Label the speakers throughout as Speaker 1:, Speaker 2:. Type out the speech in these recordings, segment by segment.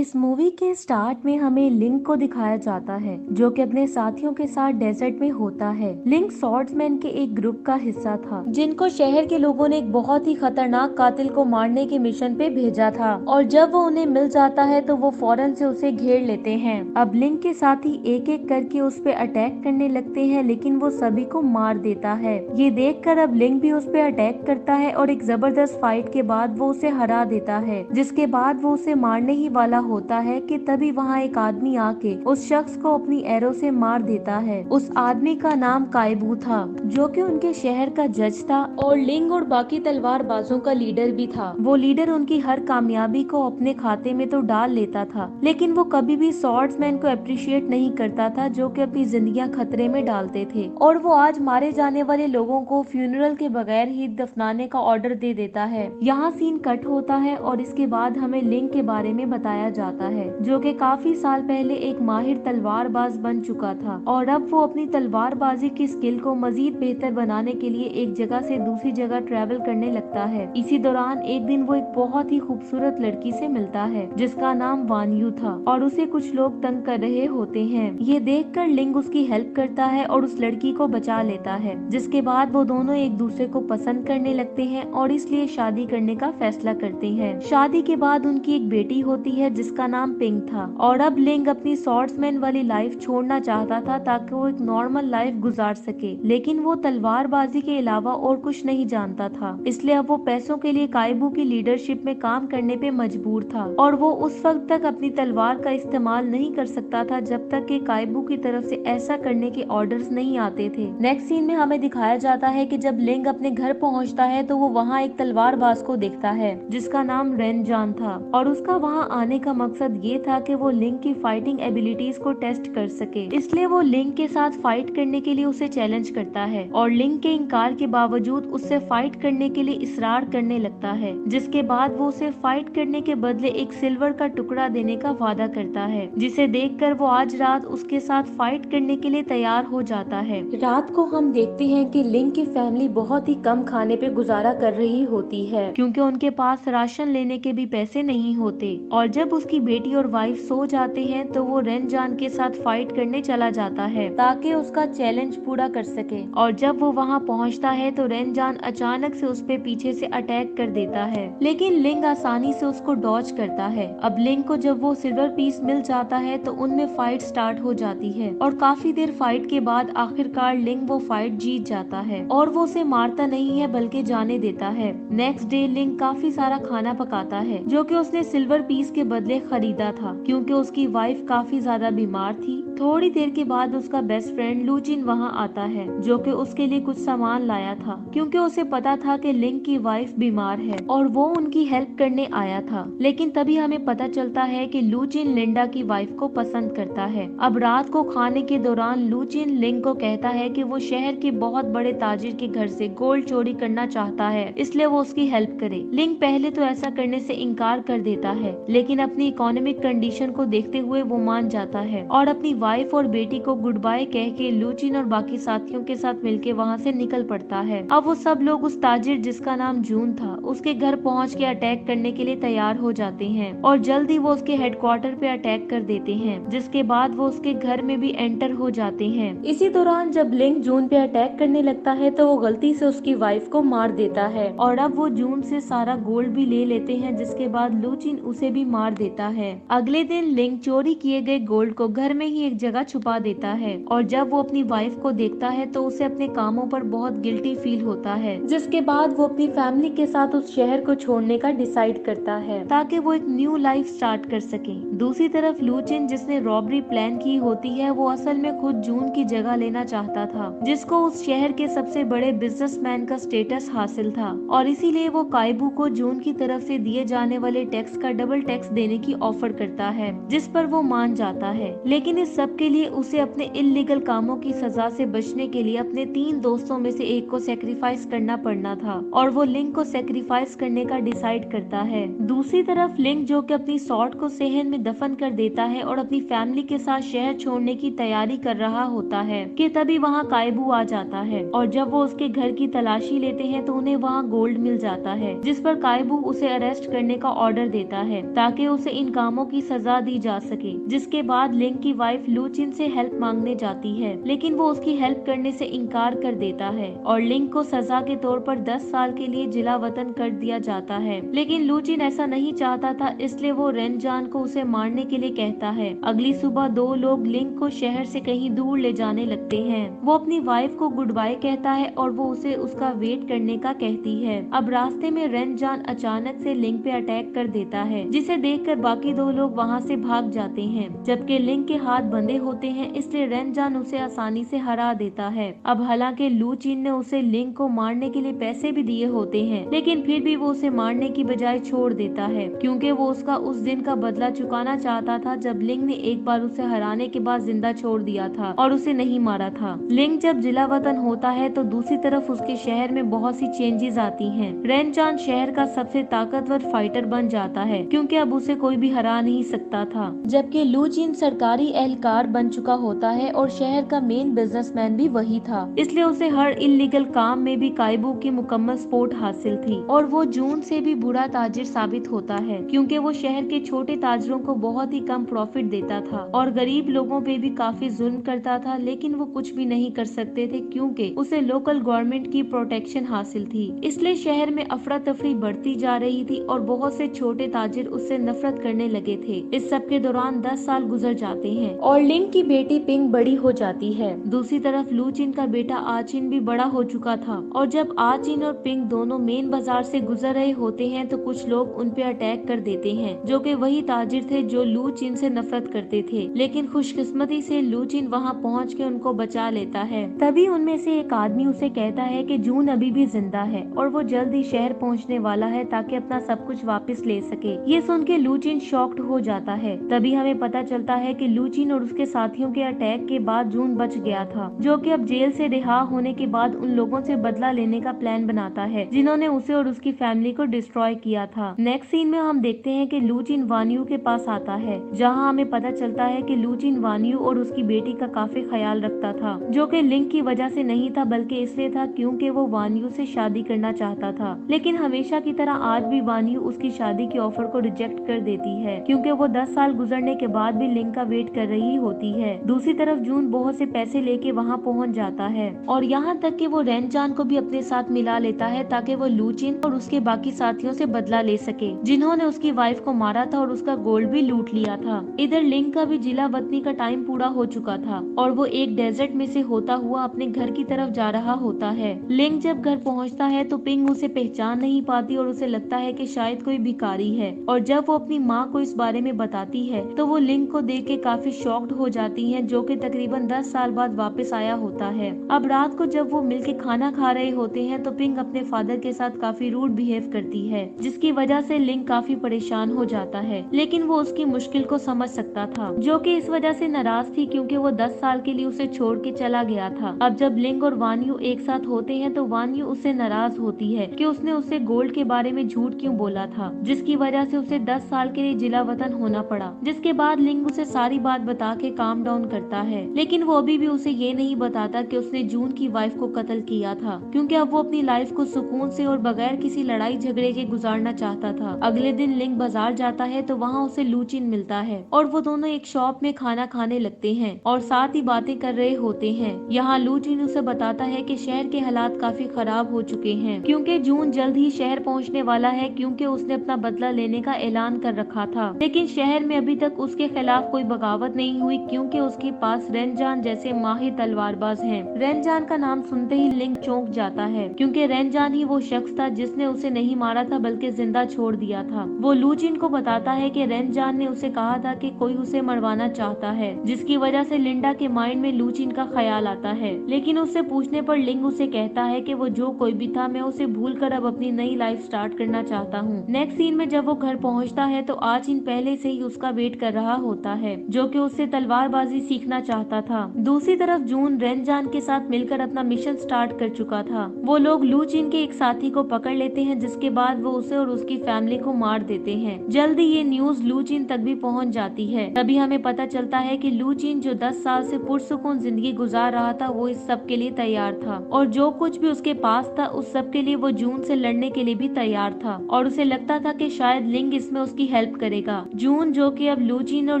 Speaker 1: इस मूवी के स्टार्ट में हमें लिंक को दिखाया जाता है जो कि अपने साथियों के साथ डेजर्ट में होता है। लिंक स्वॉर्ड्समैन के एक ग्रुप का हिस्सा था जिनको शहर के लोगों ने एक बहुत ही खतरनाक कातिल को मारने के मिशन पे भेजा था और जब वो उन्हें मिल जाता है तो वो फौरन से उसे घेर लेते हैं। अब लिंक के साथी एक एक करके उस पे अटैक करने लगते हैं लेकिन वो सभी को मार देता है। ये देखकर अब लिंक भी उस पे अटैक करता है और एक जबरदस्त फाइट के बाद वो उसे हरा देता है, जिसके बाद वो उसे मारने ही वाला होता है कि तभी वहाँ एक आदमी आके उस शख्स को अपनी एरो से मार देता है। उस आदमी का नाम कायबू था जो कि उनके शहर का जज था और लिंग और बाकी तलवारबाजों का लीडर भी था। वो लीडर उनकी हर कामयाबी को अपने खाते में तो डाल लेता था लेकिन वो कभी भी स्वॉर्ड्समैन को अप्रिशिएट नहीं करता था जो कि अपनी जिंदगियां खतरे में डालते थे और वो आज मारे जाने वाले लोगों को फ्यूनरल के बगैर ही दफनाने का ऑर्डर दे देता है। यहाँ सीन कट होता है और इसके बाद हमें लिंक के बारे में बताया जाता है जो कि काफी साल पहले एक माहिर तलवारबाज बन चुका था और अब वो अपनी तलवारबाजी की स्किल को मजीद बेहतर बनाने के लिए एक जगह से दूसरी जगह ट्रैवल करने लगता है। इसी दौरान एक दिन वो एक बहुत ही खूबसूरत लड़की से मिलता है जिसका नाम वानयू था और उसे कुछ लोग तंग कर रहे होते हैं। ये देखकर लिंग उसकी हेल्प करता है और उस लड़की को बचा लेता है, जिसके बाद वो दोनों एक दूसरे को पसंद करने लगते हैं और इसलिए शादी करने का फैसला करते हैं। शादी के बाद उनकी एक बेटी होती है जिसका नाम पिंक था और अब लिंग अपनी स्वॉर्ड्समैन वाली लाइफ छोड़ना चाहता था ताकि वो एक नॉर्मल लाइफ गुजार सके, लेकिन वो तलवारबाजी के अलावा और कुछ नहीं जानता था, इसलिए अब वो पैसों के लिए कायबू की लीडरशिप में काम करने पे मजबूर था और वो उस वक्त तक अपनी तलवार का इस्तेमाल नहीं कर सकता था जब तक कि कायबू की तरफ से ऐसा करने के ऑर्डर्स नहीं आते थे। नेक्स्ट सीन में हमें दिखाया जाता है कि जब लिंग अपने घर पहुंचता है तो वो वहाँ एक तलवारबाज को देखता है जिसका नाम रेनजान था और उसका वहाँ आने का मकसद ये था कि वो लिंग की फाइटिंग एबिलिटीज को टेस्ट कर सके, इसलिए वो लिंग के साथ फाइट करने के लिए उसे चैलेंज करता है और लिंग के इनकार के बावजूद उससे फाइट करने के लिए इसरार करने लगता है, जिसके बाद वो उसे फाइट करने के बदले एक सिल्वर का टुकड़ा देने का वादा करता है, जिसे देखकर वो आज रात उसके साथ फाइट करने के लिए तैयार हो जाता है। रात को हम देखते हैं कि लिंग की फैमिली बहुत ही कम खाने पे गुजारा कर रही होती है क्योंकि उनके पास राशन लेने के भी पैसे नहीं होते और जब उसकी बेटी और वाइफ सो जाते हैं तो वो रेनजान के साथ फाइट करने चला जाता है ताकि उसका चैलेंज पूरा कर सके और जब वो वहाँ पहुँचता है तो रेनजान अचानक से उस पे पीछे से अटैक कर देता है, लेकिन लिंग आसानी से उसको डॉज करता है। अब लिंग को जब वो सिल्वर पीस मिल जाता है तो उनमें फाइट स्टार्ट हो जाती है और काफी देर फाइट के बाद आखिरकार लिंग वो फाइट जीत जाता है और वो उसे मारता नहीं है बल्कि जाने देता है। नेक्स्ट डे लिंग काफी सारा खाना पकाता है जो कि उसने सिल्वर पीस के बदले खरीदा था क्योंकि उसकी वाइफ काफी ज्यादा बीमार थी। थोड़ी देर के बाद उसका बेस्ट फ्रेंड लूचिन वहाँ आता है जो कि उसके लिए कुछ सामान लाया था क्योंकि उसे पता था कि लिंग की वाइफ बीमार है और वो उनकी हेल्प करने आया था, लेकिन तभी हमें पता चलता है कि लूचिन लिंडा की वाइफ को पसंद करता है। अब रात को खाने के दौरान लूचिन लिंग को कहता है कि वो शहर के बहुत बड़े ताजिर के घर से गोल्ड चोरी करना चाहता है, इसलिए वो उसकी हेल्प करे। लिंग पहले तो ऐसा करने से इनकार कर देता है लेकिन अपनी इकोनॉमिक कंडीशन को देखते हुए वो मान जाता है और अपनी वाइफ और बेटी को गुड बाय कह के लूचिन और बाकी साथियों के साथ मिलके वहाँ से निकल पड़ता है। अब वो सब लोग उस ताजिर जिसका नाम जून था उसके घर पहुँच के अटैक करने के लिए तैयार हो जाते हैं और जल्दी वो उसके हेडक्वार्टर पे अटैक कर देते हैं, जिसके बाद वो उसके घर में भी एंटर हो जाते हैं। इसी दौरान जब लिंग जून पे अटैक करने लगता है तो वो गलती से उसकी वाइफ को मार देता है और अब वो जून से सारा गोल्ड भी ले लेते हैं, जिसके बाद लूचिन उसे भी मार देता है। अगले दिन लिंग चोरी किए गए गोल्ड को घर में ही एक जगह छुपा देता है और जब वो अपनी वाइफ को देखता है तो उसे अपने कामों पर बहुत गिल्टी फील होता है, जिसके बाद वो अपनी फैमिली के साथ उस शहर को छोड़ने का डिसाइड करता है ताकि वो एक न्यू लाइफ स्टार्ट कर सके। दूसरी तरफ लूचिन जिसने रॉबरी प्लान की होती है वो असल में खुद जून की जगह लेना चाहता था, जिसको उस शहर के सबसे बड़े बिजनेसमैन का स्टेटस हासिल था और इसीलिए वो कायबू को जून की तरफ से दिए जाने वाले टैक्स का डबल टैक्स देने की ऑफर करता है, जिस पर वो मान जाता है। लेकिन इस सबके लिए उसे अपने इल्लीगल कामों की सजा से बचने के लिए अपने 3 दोस्तों में से एक को सेक्रीफाइस करना पड़ना था और वो लिंक को सेक्रीफाइस करने का डिसाइड करता है। दूसरी तरफ लिंक, जो कि अपनी सॉर्ड को सेहन में दफन कर देता है और अपनी फैमिली के साथ शहर छोड़ने की तैयारी कर रहा होता है कि तभी वहाँ कायबू आ जाता है और जब वो उसके घर की तलाशी लेते हैं तो उन्हें वहाँ गोल्ड मिल जाता है, जिस पर कायबू उसे अरेस्ट करने का ऑर्डर देता है ताकि उसे इन कामों की सजा दी जा सके। जिसके बाद लिंक की वाइफ लूचिन से हेल्प मांगने जाती है, लेकिन वो उसकी हेल्प करने से इनकार कर देता है और लिंक को सजा के तौर पर 10 साल के लिए जिला वतन कर दिया जाता है। लेकिन लूचिन ऐसा नहीं चाहता था, इसलिए वो रेनजान को उसे मारने के लिए कहता है। अगली सुबह 2 लोग लिंक को शहर से कहीं दूर ले जाने लगते हैं। वो अपनी वाइफ को गुड बाय कहता है और वो उसे उसका वेट करने का कहती है। अब रास्ते में रेनजान अचानक से लिंक पे अटैक कर देता है, जिसे देखकर बाकी 2 लोग वहाँ से भाग जाते हैं, जबकि लिंक के हाथ बंधे होते हैं, इसलिए रेनजान उसे आसानी से हरा देता है। अब हालांकि लूचिन ने उसे लिंक को मारने के लिए पैसे भी दिए होते हैं, लेकिन फिर भी वो उसे मारने की बजाय छोड़ देता है, क्योंकि वो उसका उस दिन का बदला चुकाना चाहता था जब लिंक ने एक बार उसे हराने के बाद जिंदा छोड़ दिया था और उसे नहीं मारा था। लिंक जब जिला वतन होता है तो दूसरी तरफ उसके शहर में बहुत सी चेंजेस आती हैं। रेनजान शहर का सबसे ताकतवर फाइटर बन जाता है, क्योंकि अब उसे कोई भी हरा नहीं सकता था, जबकि लूचिन सरकारी एहलकार बन चुका होता है और शहर का मेन बिजनेसमैन भी वही था, इसलिए उसे हर इल्लीगल काम में भी कायबू की मुकम्मल सपोर्ट हासिल थी और वो जून से भी बुरा ताजिर साबित होता है, क्योंकि वो शहर के छोटे ताजरों को बहुत ही कम प्रॉफिट देता था और गरीब लोगों पे भी काफी जुल्म करता था, लेकिन वो कुछ भी नहीं कर सकते थे क्योंकि उसे लोकल गवर्नमेंट की प्रोटेक्शन हासिल थी। इसलिए शहर में अफरा तफरी बढ़ती जा रही थी और बहुत से छोटे ताजिर उससे नफरत करने लगे थे। इस सब के दौरान 10 साल गुजर जाते हैं और लिंक की बेटी पिंग बड़ी हो जाती है। दूसरी तरफ लूचिन का बेटा आचिन भी बड़ा हो चुका था और जब आचिन और पिंग दोनों मेन बाजार से गुजर रहे होते हैं तो कुछ लोग उन पे अटैक कर देते हैं, जो कि वही ताजिर थे जो लूचिन से नफरत करते थे। लेकिन खुशकिस्मती से लूचिन वहां पहुंच के उनको बचा लेता है। तभी उनमें से एक आदमी उसे कहता है कि जून अभी भी जिंदा है और वो जल्द ही शहर पहुंचने वाला है ताकि अपना सब कुछ वापस ले सके। ये सुन के लूचिन शॉक्ड हो जाता है। तभी हमें पता चलता है कि लूचिन और उसके साथियों के अटैक के बाद जून बच गया था, जो कि अब जेल से रिहा होने के बाद उन लोगों से बदला लेने का प्लान बनाता है जिन्होंने उसे और उसकी फैमिली को डिस्ट्रॉय किया था। नेक्स्ट सीन में हम देखते हैं कि लूचिन वान्यू के पास आता है, जहाँ हमें पता चलता है कि लूचिन वान्यू और उसकी बेटी का काफी ख्याल रखता था, जो कि लिंक की वजह से नहीं था बल्कि इसलिए था क्योंकि वो वान्यू से शादी करना चाहता था। लेकिन हमेशा की तरह आज भी वान्यू उसकी शादी के ऑफर को रिजेक्ट कर देती है, क्योंकि वो 10 साल गुजरने के बाद भी लिंक का वेट कर रही होती है। दूसरी तरफ जून बहुत से पैसे लेके वहाँ पहुँच जाता है और यहाँ तक कि वो रेनजान को भी अपने साथ मिला लेता है ताकि वो लूचिन और उसके बाकी साथियों से बदला ले सके, जिन्होंने उसकी वाइफ को मारा था और उसका गोल्ड भी लूट लिया था। इधर लिंक का भी जिला वतनी का टाइम पूरा हो चुका था और वो एक डेजर्ट में से होता हुआ अपने घर की तरफ जा रहा होता है। लिंक जब घर पहुंचता है तो पिंग उसे पहचान नहीं पाती और उसे लगता है कि शायद कोई भिखारी है, और जब वो अपनी माँ को इस बारे में बताती है तो वो लिंक को देख के काफी शॉक्ड हो जाती है, जो कि तकरीबन 10 साल बाद वापस आया होता है। अब रात को जब वो मिलके खाना खा रहे होते हैं तो पिंग अपने फादर के साथ काफी रूड बिहेव करती है, जिसकी वजह से लिंक काफी परेशान हो जाता है। लेकिन वो उसकी मुश्किल को समझ सकता था, जो कि इस वजह से नाराज थी क्योंकि वो 10 साल के लिए उसे छोड़ के चला गया था। अब जब लिंक और वान्यू एक साथ होते हैं तो वान्यू उससे नाराज होती है कि उसने उससे गोल्ड के बारे में झूठ क्यों बोला था, जिसकी वजह से उसे 10 साल के लिए जिला वतन होना पड़ा। जिसके बाद लिंक उसे सारी बात बता के काम डाउन करता है, लेकिन वो अभी भी उसे ये नहीं बताता कि उसने जून की वाइफ को कत्ल किया था, क्योंकि अब वो अपनी लाइफ को सुकून से और बगैर किसी लड़ाई झगड़े के गुजारना चाहता था। अगले दिन लिंक बाजार जाता है तो वहाँ उसे लूचिन मिलता है और वो दोनों एक शॉप में खाना खाने लगते हैं और साथ ही बातें कर रहे होते हैं। यहाँ लूचिन उसे बताता है कि शहर के हालात काफी खराब हो चुके हैं, क्योंकि जून जल्द ही शहर पहुँचने वाला है, क्योंकि उसने अपना बदला लेने का ऐलान कर रखा था। लेकिन शहर में अभी तक उसके खिलाफ कोई बगावत नहीं हुई, क्योंकि उसके पास रेनजान जैसे माहिर तलवारबाज हैं। रेनजान का नाम सुनते ही लिंक चौंक जाता है, क्योंकि रेनजान ही वो शख्स था जिसने उसे नहीं मारा था बल्कि जिंदा छोड़ दिया था। वो लूचिन को बताता है कि रेनजान ने उसे कहा था कि कोई उसे मरवाना चाहता है, जिसकी वजह से लिंडा के माइंड में लूचिन का ख्याल आता है। लेकिन उससे पूछने पर लिंक उसे कहता है कि वो जो कोई भी था, मैं उसे भूलकर अब अपनी नई लाइफ स्टार्ट करना चाहता हूँ। नेक्स्ट सीन में जब वो घर पहुँचता है तो आचिन पहले से ही उसका वेट कर रहा होता है, जो कि उससे तलवारबाजी सीखना चाहता था। दूसरी तरफ जून रेनजान के साथ मिलकर अपना मिशन स्टार्ट कर चुका था। वो लोग लू चिन के एक साथी को पकड़ लेते हैं, जिसके बाद वो उसे और उसकी फैमिली को मार देते हैं। जल्दी ये न्यूज लू चिन तक भी पहुंच जाती है। तभी हमें पता चलता है कि लू चिन जो 10 साल से पुरसुकून जिंदगी गुजार रहा था, वो इस सब के लिए तैयार था और जो कुछ भी उसके पास था उस सब के लिए वो जून से लड़ने के लिए भी तैयार था और उसे लगता था कि शायद लिंग इसमें उसकी हेल्प करेगा। जून जो कि अब लू चिन और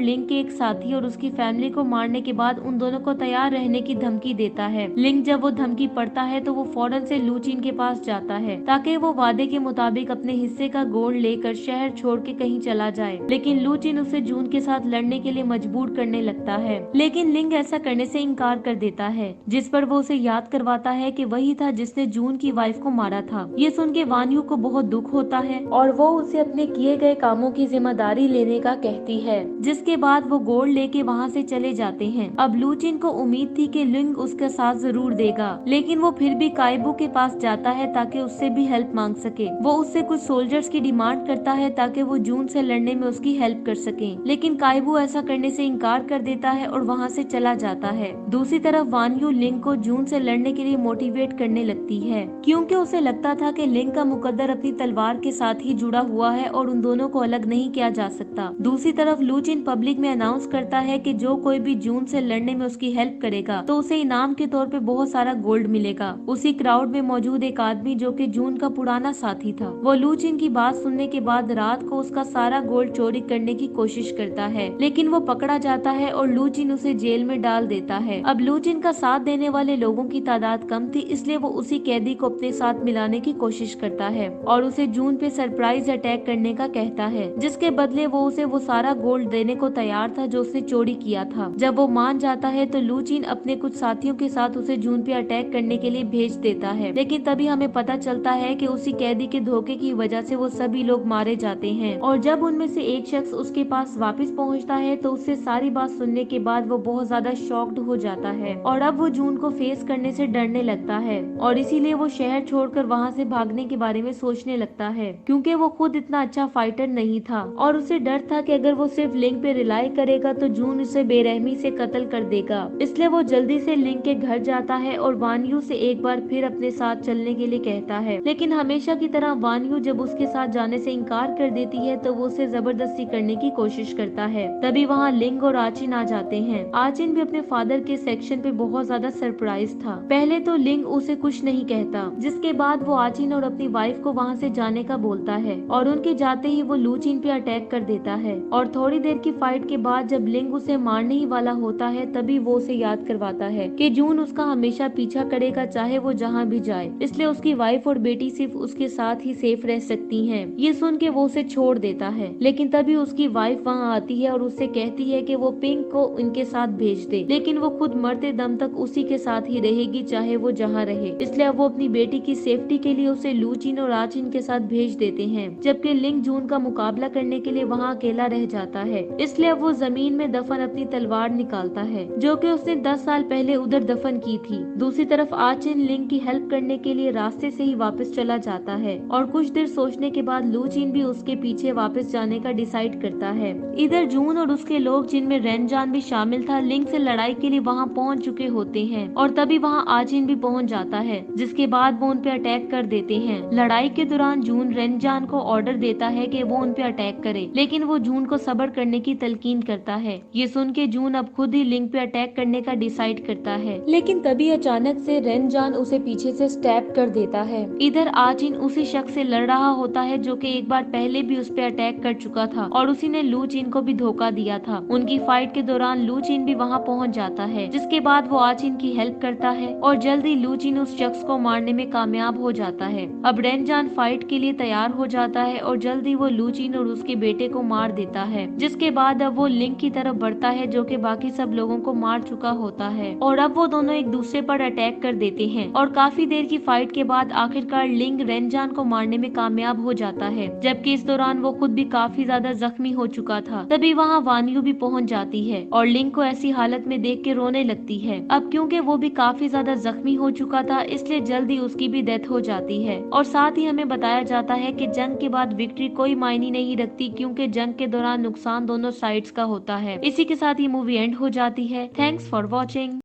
Speaker 1: लिंग के एक साथी और उसकी फैमिली को मारने के बाद उन दोनों को तैयार रहने की धमकी देता है। लिंग जब वो धमकी पढ़ता है तो वो फौरन से लू चिन के पास जाता है ताकि वो वादे के मुताबिक अपने हिस्से का गोल्ड लेकर शहर छोड़ के कहीं चला जाए, लेकिन लू चिन उसे जून के साथ लड़ने के लिए मजबूर करने लगता है। लेकिन लिंग ऐसा करने से इनकार कर देता है, जिस पर वो उसे याद करवाता है कि वही था जिसने जून की वाइफ को मारा था। ये सुन के वान्यू को बहुत दुख होता है और वो उसे अपने किए गए कामों की जिम्मेदारी लेने का कहती है, जिसके बाद वो गोल्ड लेके वहाँ से चले जाते हैं। अब लू चिन को उम्मीद थी कि लिंग उसका साथ जरूर देगा, लेकिन वो फिर भी काइबू के पास जाता है ताकि उससे भी हेल्प मांग सके। वो उससे कुछ सोल्जर्स की डिमांड करता है ताकि वो जून से लड़ने में उसकी हेल्प कर सके, लेकिन काइबू ऐसा करने से इनकार कर देता है और वहाँ से चला जाता है। दूसरी तरफ वान्यू लिंग को जून से लड़ने के लिए मोटिवेट करने लगती है, क्योंकि उसे लगता था कि लिंग का मुकद्दर अपनी तलवार के साथ ही जुड़ा हुआ है और उन दोनों को अलग नहीं किया जा सकता। दूसरी तरफ लू चिन पब्लिक में अनाउंस करता है कि जो कोई भी जून से लड़ने में उसकी हेल्प करेगा तो उसे इनाम के तौर पे बहुत सारा गोल्ड मिलेगा। उसी क्राउड में मौजूद एक आदमी जो कि जून का पुराना साथी था, वो लू चिन की बात सुनने के बाद रात को उसका सारा गोल्ड चोरी करने की कोशिश करता है, लेकिन वो पकड़ा जाता है और लू चिन उसे जेल में डाल देता है। अब लू चिन का साथ देने वाले लोगों की तादाद कम थी, इसलिए वो उसी कैदी को अपने साथ मिलाने की कोशिश करता है और उसे जून पे सरप्राइज अटैक करने का कहता है, जिसके बदले वो उसे वो सारा गोल्ड देने को तैयार था जो उसने चोरी किया था। जब वो मान जाता है तो लू चिन अपने कुछ साथियों के साथ उसे जून पे अटैक करने के लिए भेज देता है, लेकिन तभी हमें पता चलता है कि उसी कैदी के धोखे की वजह से वो सभी लोग मारे जाते हैं। और जब उनमें से एक शख्स उसके पास वापस पहुंचता है तो उससे सारी बात सुनने के बाद वो बहुत ज्यादा शॉक्ड हो जाता है और अब वो जून को फेस करने से डरने लगता है और इसीलिए वो शहर छोड़कर वहाँ से भागने के बारे में सोचने लगता है, क्योंकि वो खुद इतना अच्छा फाइटर नहीं था और उसे डर था कि अगर वो सिर्फ लिंग पे रिलाई करेगा तो जून उसे बेरहमी से कत्ल कर देगा। इसलिए वो जल्दी से लिंग के घर जाता है और वान्यू से एक बार फिर अपने साथ चलने के लिए कहता है, लेकिन हमेशा की तरह वान्यू जब उसके साथ जाने से इनकार कर देती है तो वो उसे जबरदस्ती करने की कोशिश करता है। तभी वहाँ लिंग और आचिन आ जाते हैं। आचिन भी अपने फादर के सेक्शन पे बहुत ज्यादा सरप्राइज था। पहले तो लिंग उसे कुछ नहीं कहता, जिसके बाद वो आचिन और अपनी वाइफ को वहाँ से जाने का बोलता है और उनके जाते ही वो लू चिन पे अटैक कर देता है और थोड़ी देर की फाइट के बाद जब लिंग उसे मारने ही वाला होता है तभी वो उसे याद करवाता है कि जून उसका हमेशा पीछा करेगा चाहे वो जहाँ भी जाए, इसलिए उसकी वाइफ और बेटी सिर्फ उसके साथ ही सेफ रह सकती हैं। ये सुन के वो उसे छोड़ देता है, लेकिन तभी उसकी वाइफ वहाँ आती है और उससे कहती है कि वो पिंक को उनके साथ भेज दे, लेकिन वो खुद मरते दम तक उसी के साथ ही रहेगी चाहे वो जहाँ रहे। इसलिए वो अपनी बेटी की सेफ्टी के लिए उसे लू चिन और आचिन के साथ भेज देते हैं, जबकि लिंग जून का मुकाबला करने के लिए वहाँ अकेला रह जाता है। इसलिए वो जमीन में दफन अपनी तलवार निकालता है जो कि उसने 10 साल पहले उधर दफन की थी। दूसरी तरफ आचिन लिंग की हेल्प करने के लिए रास्ते से ही वापस चला जाता है और कुछ देर सोचने के बाद लू चिन भी उसके पीछे वापस जाने का डिसाइड करता है। इधर जून और उसके लोग, जिनमें रेनजान भी शामिल था, लिंग से लड़ाई के लिए वहाँ पहुँच चुके होते हैं और तभी वहाँ आचिन भी पहुँच जाता है, जिसके बाद वो उन पे अटैक कर देते हैं। लड़ाई के दौरान जून रेनजान को ऑर्डर देता है कि वो उन पे अटैक करे, लेकिन वो जून को सब्र करने की तलकीन करता है। ये सुन के जून अब खुद ही लिंग पे अटैक करने का डिसाइड करता है, लेकिन तभी अचानक से रेनजान उसे पीछे से स्टैप कर देता है। इधर आचिन उसी शख्स से लड़ रहा होता है जो कि एक बार पहले भी उस पे अटैक कर चुका था और उसी ने लू चिन को भी धोखा दिया था। उनकी फाइट के दौरान लू चिन भी वहाँ पहुँच जाता है, जिसके बाद वो आचिन की हेल्प करता है और जल्दी लू चिन उस शख्स को मारने में कामयाब हो जाता है। अब रेनजान फाइट के लिए तैयार हो जाता है और जल्दी वो लू चिन और उसके बेटे को मार देता है, जिसके बाद अब वो लिंग की तरफ बढ़ता है जो कि बाकी सब लोगों को मार चुका होता है और अब वो दोनों एक दूसरे पर अटैक कर देते हैं और काफी देर की फाइट के बाद आखिरकार लिंग रेनजान को मारने में कामयाब हो जाता है, जबकि इस दौरान वो खुद भी काफी ज्यादा जख्मी हो चुका था। तभी वहाँ वान्यू भी पहुँच जाती है और लिंग को ऐसी हालत में देख के रोने लगती है। अब क्योंकि वो भी काफी ज्यादा जख्मी हो चुका था, इसलिए जल्दी उसकी भी डेथ हो जाती है और साथ ही हमें बताया जाता है कि जंग के बाद विक्ट्री कोई मायने नहीं रखती, क्योंकि जंग के दौरान नुकसान दोनों साइड्स का होता है। इसी के साथ ये मूवी एंड हो जाती है। Thanks for watching.